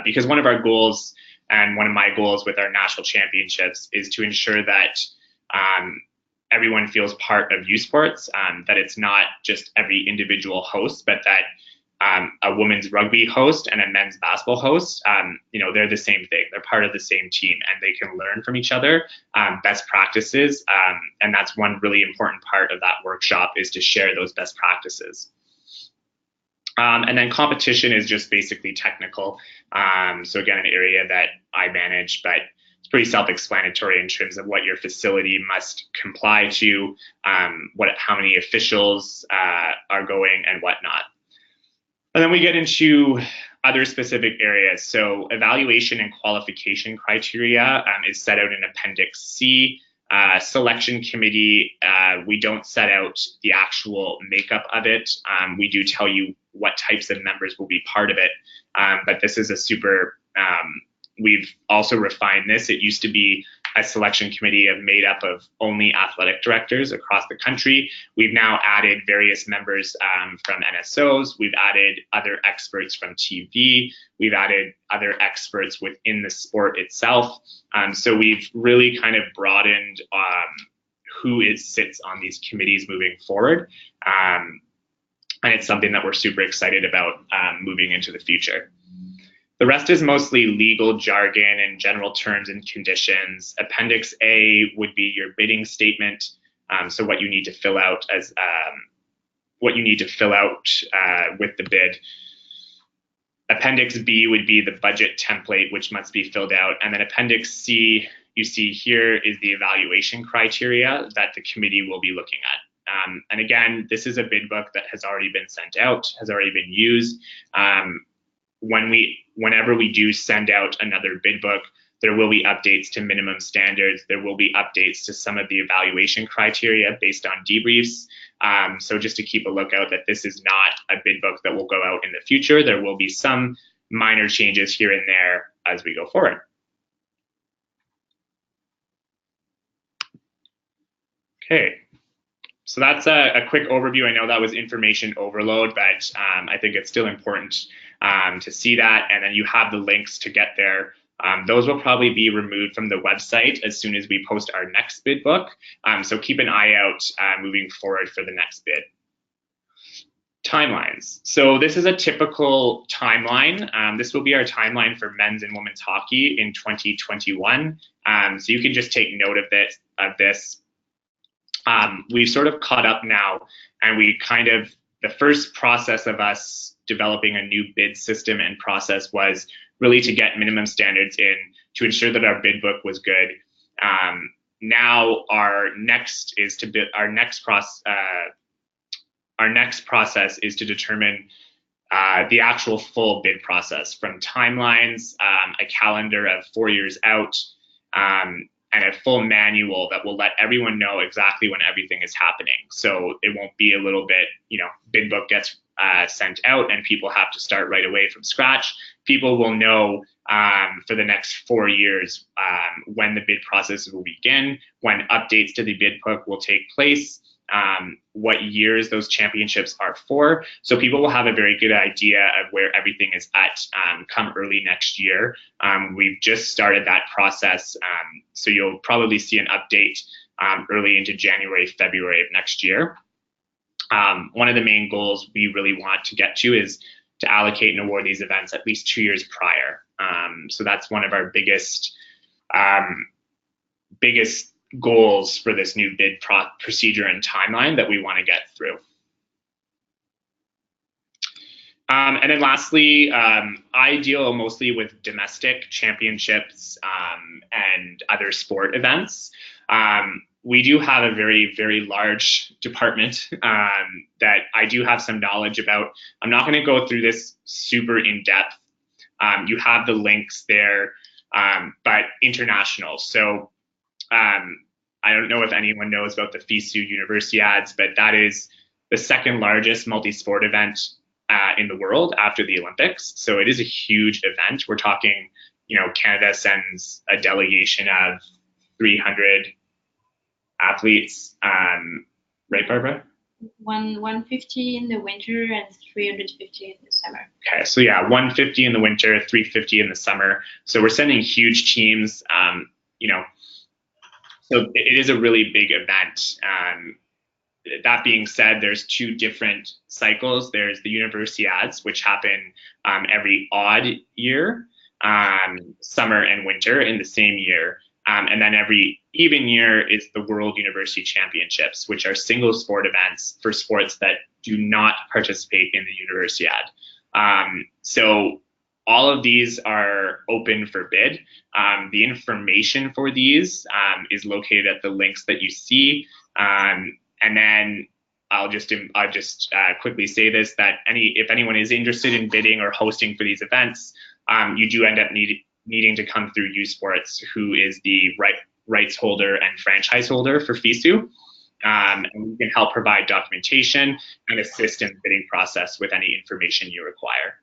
because one of our goals and one of my goals with our national championships is to ensure that everyone feels part of U Sports, that it's not just every individual host, but that a women's rugby host and a men's basketball host, they're the same thing. They're part of the same team, and they can learn from each other, best practices. And that's one really important part of that workshop, is to share those best practices. And then competition is just basically technical. So again, an area that I manage, but it's pretty self-explanatory in terms of what your facility must comply to, how many officials are going and whatnot. And then we get into other specific areas. So evaluation and qualification criteria is set out in Appendix C. Selection committee, we don't set out the actual makeup of it. We do tell you what types of members will be part of it, but this is a super, we've also refined this. It used to be a selection committee made up of only athletic directors across the country. We've now added various members from NSOs. We've added other experts from TV. We've added other experts within the sport itself. So we've really kind of broadened who sits on these committees moving forward. And it's something that we're super excited about moving into the future. The rest is mostly legal jargon and general terms and conditions. Appendix A would be your bidding statement. So what you need to fill out as with the bid. Appendix B would be the budget template, which must be filled out. And then Appendix C, you see here, is the evaluation criteria that the committee will be looking at. And again, this is a bid book that has already been sent out, has already been used. Whenever we do send out another bid book, there will be updates to minimum standards. There will be updates to some of the evaluation criteria based on debriefs. So just to keep a lookout that this is not a bid book that will go out in the future. There will be some minor changes here and there as we go forward. Okay. So that's a quick overview. I know that was information overload, but I think it's still important to see that. And then you have the links to get there. Those will probably be removed from the website as soon as we post our next bid book. So keep an eye out moving forward for the next bid. Timelines. So this is a typical timeline. This will be our timeline for men's and women's hockey in 2021. So you can just take note of this. We've sort of caught up now, and the first process of us developing a new bid system and process was really to get minimum standards in to ensure that our bid book was good. Now our next process is to determine the actual full bid process, from timelines, a calendar of 4 years out, and a full manual that will let everyone know exactly when everything is happening. So it won't be a little bit, bid book gets sent out and people have to start right away from scratch. People will know for the next 4 years when the bid process will begin, when updates to the bid book will take place, what years those championships are for. So people will have a very good idea of where everything is at come early next year. We've just started that process. So you'll probably see an update early into January, February of next year. One of the main goals we really want to get to is to allocate and award these events at least 2 years prior. So that's one of our biggest goals for this new bid procedure and timeline that we want to get through. And then lastly, I deal mostly with domestic championships and other sport events. We do have a very, very large department that I do have some knowledge about. I'm not going to go through this super in depth. You have the links there, but international. So I don't know if anyone knows about the FISU Universiades, but that is the second largest multi-sport event in the world after the Olympics. So it is a huge event. We're talking, Canada sends a delegation of 300 athletes, right, Barbara? 150 in the winter and 350 in the summer. Okay, so yeah, 150 in the winter, 350 in the summer. So we're sending huge teams, so it is a really big event. That being said, there's two different cycles. There's the Universiades, which happen every odd year, summer and winter in the same year. And then every even year is the World University Championships, which are single sport events for sports that do not participate in the Universiade. So all of these are open for bid. The information for these is located at the links that you see. And then I'll just quickly say this, that if anyone is interested in bidding or hosting for these events, you do end up needing to come through U Sports, who is the rights holder and franchise holder for FISU. And we can help provide documentation and assist in the bidding process with any information you require.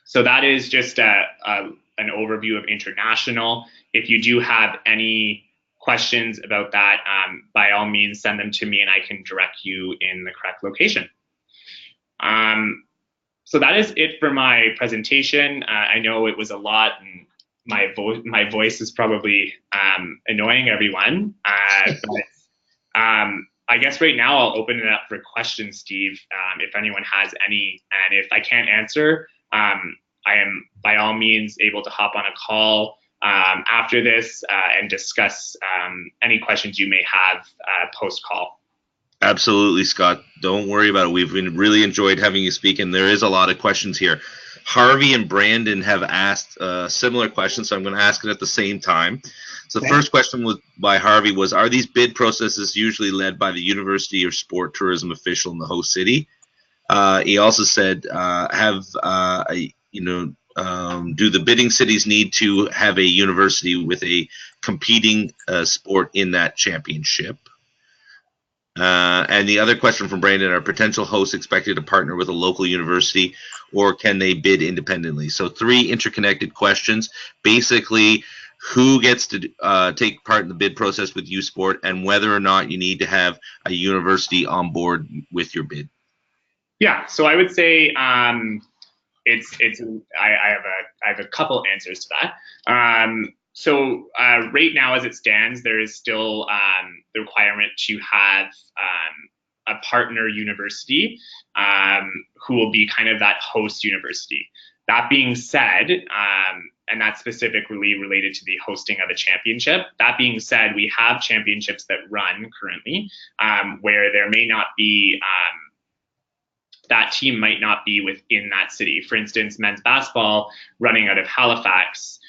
So that is just an overview of international. If you do have any questions about that, by all means, send them to me and I can direct you in the correct location. So that is it for my presentation. I know it was a lot and my voice is probably annoying everyone. But I guess right now I'll open it up for questions, Steve, if anyone has any. And if I can't answer, I am by all means able to hop on a call after this and discuss any questions you may have post-call. Absolutely, Scott. Don't worry about it. We've really enjoyed having you speak, and there is a lot of questions here. Harvey and Brandon have asked similar questions, so I'm going to ask it at the same time. So the first question was by Harvey was, are these bid processes usually led by the university or sport tourism official in the host city? He also said, do the bidding cities need to have a university with a competing sport in that championship? And the other question from Brandon, are potential hosts expected to partner with a local university, or can they bid independently? So 3 interconnected questions. Basically, who gets to take part in the bid process with U Sport, and whether or not you need to have a university on board with your bid. Yeah, so I would say I have a couple answers to that. So right now, as it stands, there is still the requirement to have a partner university who will be kind of that host university. That being said, and that's specifically related to the hosting of a championship. That being said, we have championships that run currently where there may not be, that team might not be within that city. For instance, men's basketball running out of Halifax,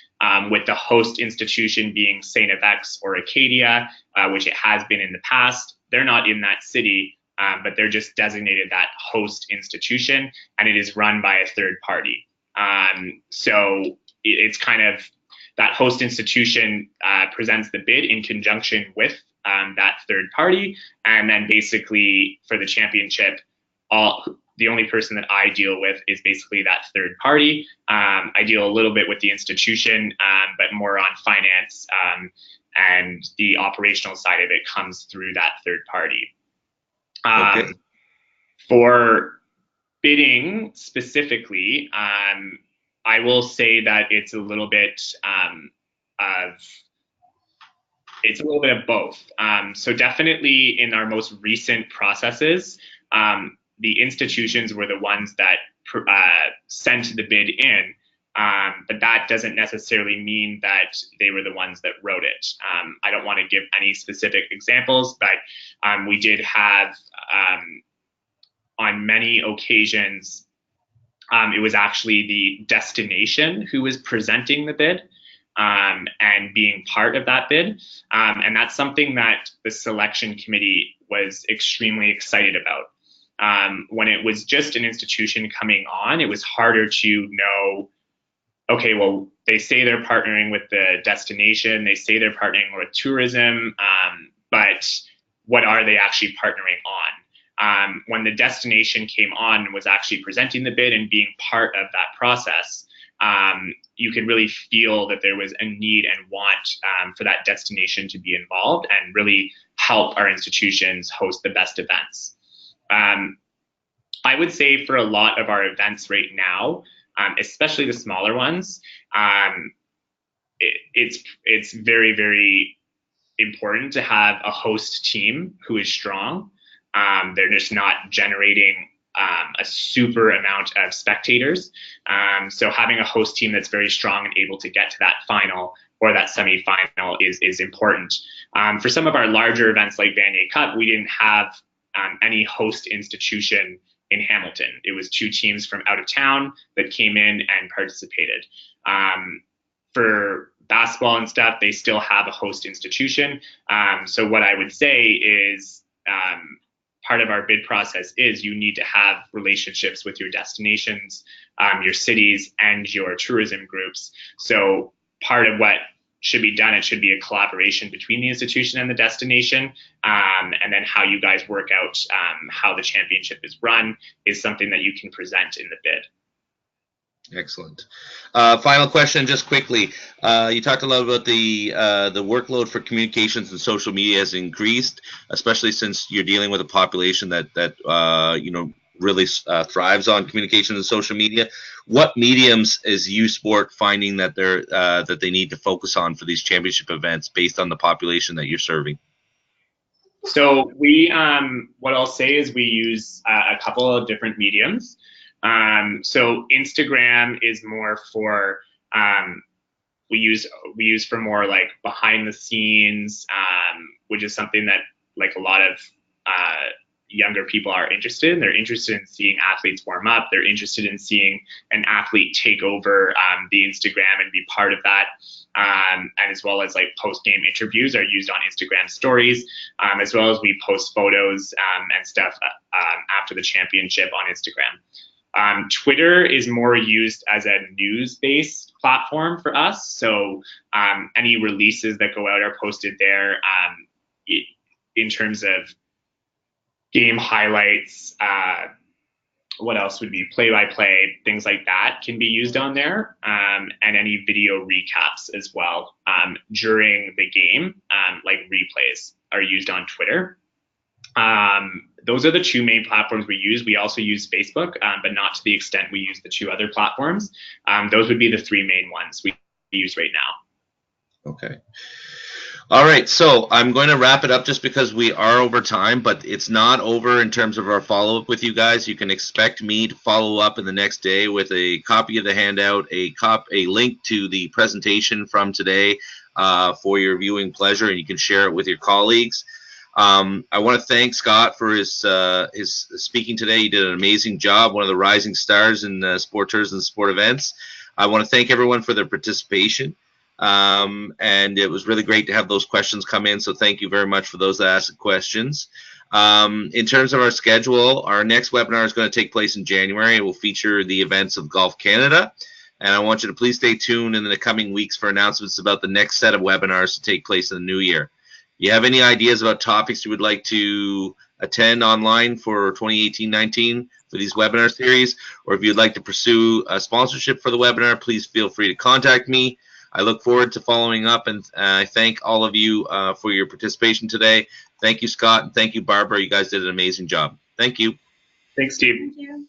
with the host institution being St. FX or Acadia, which it has been in the past. They're not in that city, but they're just designated that host institution, and it is run by a third party. So it's kind of that host institution presents the bid in conjunction with that third party, and then basically for the championship, the only person that I deal with is basically that third party. I deal a little bit with the institution, but more on finance, and the operational side of it comes through that third party. Okay. For bidding specifically, I will say that it's a little bit of both. So definitely in our most recent processes, the institutions were the ones that sent the bid in, but that doesn't necessarily mean that they were the ones that wrote it. I don't want to give any specific examples, but we did have on many occasions, it was actually the destination who was presenting the bid and being part of that bid. And that's something that the selection committee was extremely excited about. When it was just an institution coming on, it was harder to know, okay, well, they say they're partnering with the destination, they say they're partnering with tourism, but what are they actually partnering on? When the destination came on and was actually presenting the bid and being part of that process, you could really feel that there was a need and want for that destination to be involved and really help our institutions host the best events. I would say for a lot of our events right now, especially the smaller ones, it's very, very important to have a host team who is strong. They're just not generating a super amount of spectators. So having a host team that's very strong and able to get to that final or that semi-final is important. For some of our larger events like Vanier Cup, we didn't have any host institution in Hamilton. It was 2 teams from out of town that came in and participated. For basketball and stuff, they still have a host institution. So what I would say is part of our bid process is you need to have relationships with your destinations, your cities, and your tourism groups. So part of what should be done, it should be a collaboration between the institution and the destination, and then how you guys work out how the championship is run is something that you can present in the bid. Excellent. Final question, just quickly. You talked a lot about the workload for communications and social media has increased, especially since you're dealing with a population that you know, really thrives on communications and social media. What mediums is U Sport finding that they need to focus on for these championship events based on the population that you're serving? So we, what I'll say is we use a couple of different mediums. So Instagram is more for, we use for more like behind the scenes, which is something that like a lot of, younger people are interested in. They're interested in seeing athletes warm up. They're interested in seeing an athlete take over, the Instagram and be part of that. And as well as like post-game interviews are used on Instagram stories, as well as we post photos, and stuff, after the championship on Instagram. Twitter is more used as a news-based platform for us. So any releases that go out are posted there. In terms of game highlights, what else would be play-by-play, things like that can be used on there, and any video recaps as well during the game, like replays are used on Twitter. Those are the 2 main platforms we use. We also use Facebook, but not to the extent we use the 2 other platforms. Those would be the 3 main ones we use right now. Okay. All right, so I'm going to wrap it up just because we are over time, but it's not over in terms of our follow-up with you guys. You can expect me to follow up in the next day with a copy of the handout, a link to the presentation from today for your viewing pleasure, and you can share it with your colleagues. I want to thank Scott for his speaking today. He did an amazing job, one of the rising stars in sport tourism and sport events. I want to thank everyone for their participation. And it was really great to have those questions come in, so thank you very much for those that asked questions. In terms of our schedule, our next webinar is going to take place in January. It will feature the events of Golf Canada, and I want you to please stay tuned in the coming weeks for announcements about the next set of webinars to take place in the new year. If you have any ideas about topics you would like to attend online for 2018-19 for these webinar series, or if you'd like to pursue a sponsorship for the webinar, please feel free to contact me. I look forward to following up, and I thank all of you for your participation today. Thank you, Scott, and thank you, Barbara. You guys did an amazing job. Thank you. Thanks, Steve. Thank you.